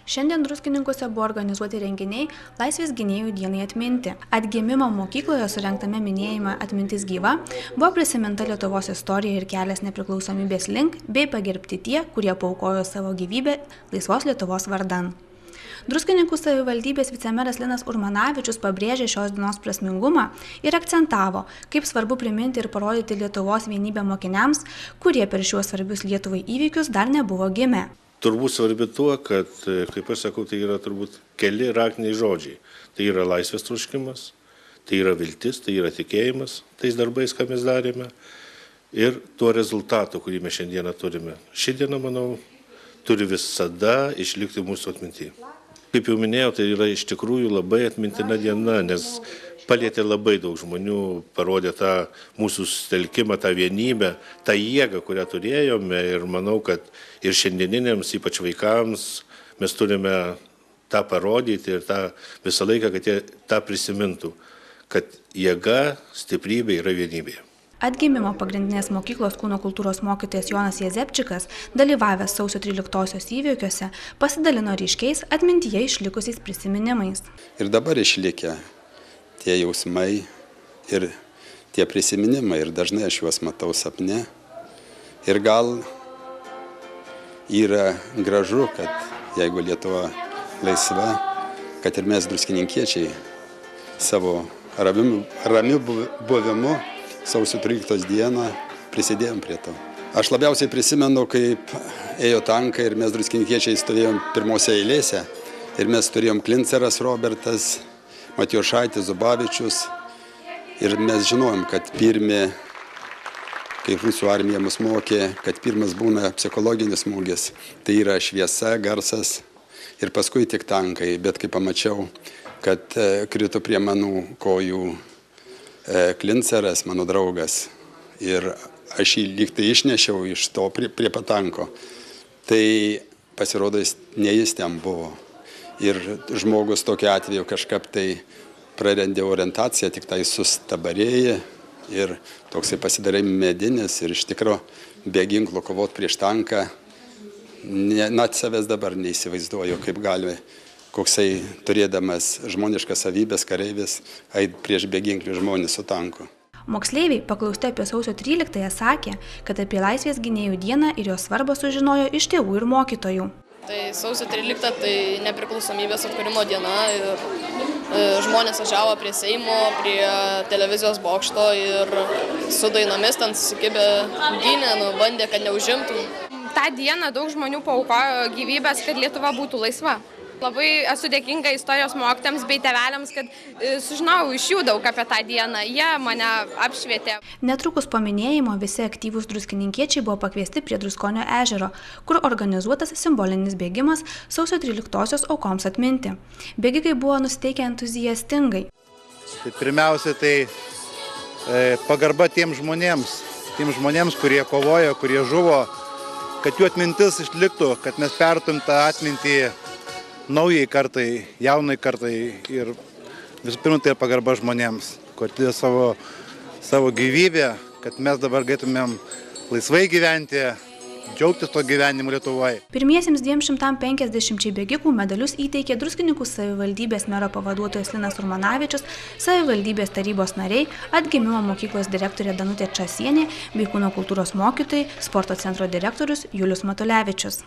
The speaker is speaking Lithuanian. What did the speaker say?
Šiandien Druskininkuose buvo organizuoti renginiai Laisvės gynėjų dienai atminti. Atgimimo mokykloje surengtame minėjime Atmintis gyva buvo prisiminta Lietuvos istorija ir kelias nepriklausomybės link, bei pagerbti tie, kurie paaukojo savo gyvybę laisvos Lietuvos vardan. Druskininkų savivaldybės vicemeras Linas Urmanavičius pabrėžė šios dienos prasmingumą ir akcentavo, kaip svarbu priminti ir parodyti Lietuvos vienybę mokiniams, kurie per šiuos svarbius Lietuvai įvykius dar nebuvo gimę. Turbūt svarbi tuo, kad, kaip aš sakau, tai yra turbūt keli raktiniai žodžiai. Tai yra laisvės troškimas, tai yra viltis, tai yra tikėjimas tais darbais, ką mes darėme ir tuo rezultatu, kurį mes šiandieną turime. Šiandieną, manau, turi visada išlikti mūsų atmintyje. Kaip jau minėjau, tai yra iš tikrųjų labai atmintina diena, nes palietė labai daug žmonių, parodė tą mūsų susitelkimą, tą vienybę, tą jėgą, kurią turėjome ir manau, kad ir šiandieniniams, ypač vaikams, mes turime tą parodyti ir tą visą laiką, kad jie tą prisimintų, kad jėga, stiprybė yra vienybė. Atgimimo pagrindinės mokyklos kūno kultūros mokytojas Jonas Jezepčikas, dalyvavęs sausio 13-osios įvykiuose, pasidalino ryškiais atmintyje išlikusiais prisiminimais. Ir dabar išlikę tie jausmai ir tie prisiminimai, ir dažnai aš juos matau sapne. Ir gal yra gražu, kad jeigu Lietuva laisva, kad ir mes druskininkiečiai savo ramiu buvimu sausio 13 dieną prisidėjom prie to. Aš labiausiai prisimenu, kaip ėjo tankai ir mes druskininkiečiai stovėjom pirmose eilėse ir mes turėjom Klinceras Robertas, Matijošaitis, Zubavičius ir mes žinojom, kad pirmi, kaip rusų armija mus mokė, kad pirmas būna psichologinis smūgis, tai yra šviesa, garsas ir paskui tik tankai, bet kai pamačiau, kad krito prie mano kojų Klinceras, mano draugas, ir aš jį lyg tai išnešiau iš to prie patanko, tai pasirodo, ne jis ten buvo. Ir žmogus tokiu atveju kažkaip tai prarandė orientaciją, tik tai sustabarėja ir toksai pasidarė medinis ir iš tikro be ginklo kovot prieš tanką. Net savęs dabar neįsivaizduoju, kaip gali koksai turėdamas žmoniškas savybės kareivis eit prieš beginklių žmonės su tanku. Moksleiviai, paklausti apie sausio 13-ąją, sakė, kad apie Laisvės gynėjų dieną ir jos svarbą sužinojo iš tėvų ir mokytojų. Tai sausio 13 tai nepriklausomybės atkūrimo diena ir žmonės važiavo prie Seimo, prie televizijos bokšto ir su dainomis ten susikibę gynė, bandė, kad neužimtų. Ta diena daug žmonių paaukojo gyvybės, kad Lietuva būtų laisva. Labai esu dėkinga istorijos mokytojams bei tėveliams, kad sužinojau iš jų daug apie tą dieną. Jie mane apšvietė. Netrukus po minėjimo visi aktyvūs druskininkiečiai buvo pakviesti prie Druskonio ežero, kur organizuotas simbolinis bėgimas sausio 13-osios aukoms atminti. Bėgikai buvo nusiteikę entuziastingai. Pirmiausia, tai pagarba tiems žmonėms, kurie kovojo, kurie žuvo, kad jų atmintis išliktų, kad mes pertum tą atmintį naujai kartai, jaunai kartai ir visų pirma tai pagarba žmonėms, kur atidėjo savo gyvybę, kad mes dabar galėtumėm laisvai gyventi, džiaugtis to gyvenimu Lietuvoje. Pirmiesiems 250 bėgikų medalius įteikė Druskininkų savivaldybės mero pavaduotojas Linas Urmanavičius, savivaldybės tarybos nariai, atgimimo mokyklos direktorė Danutė Časienė bei kūno kultūros mokytojai, sporto centro direktorius Julius Matulevičius.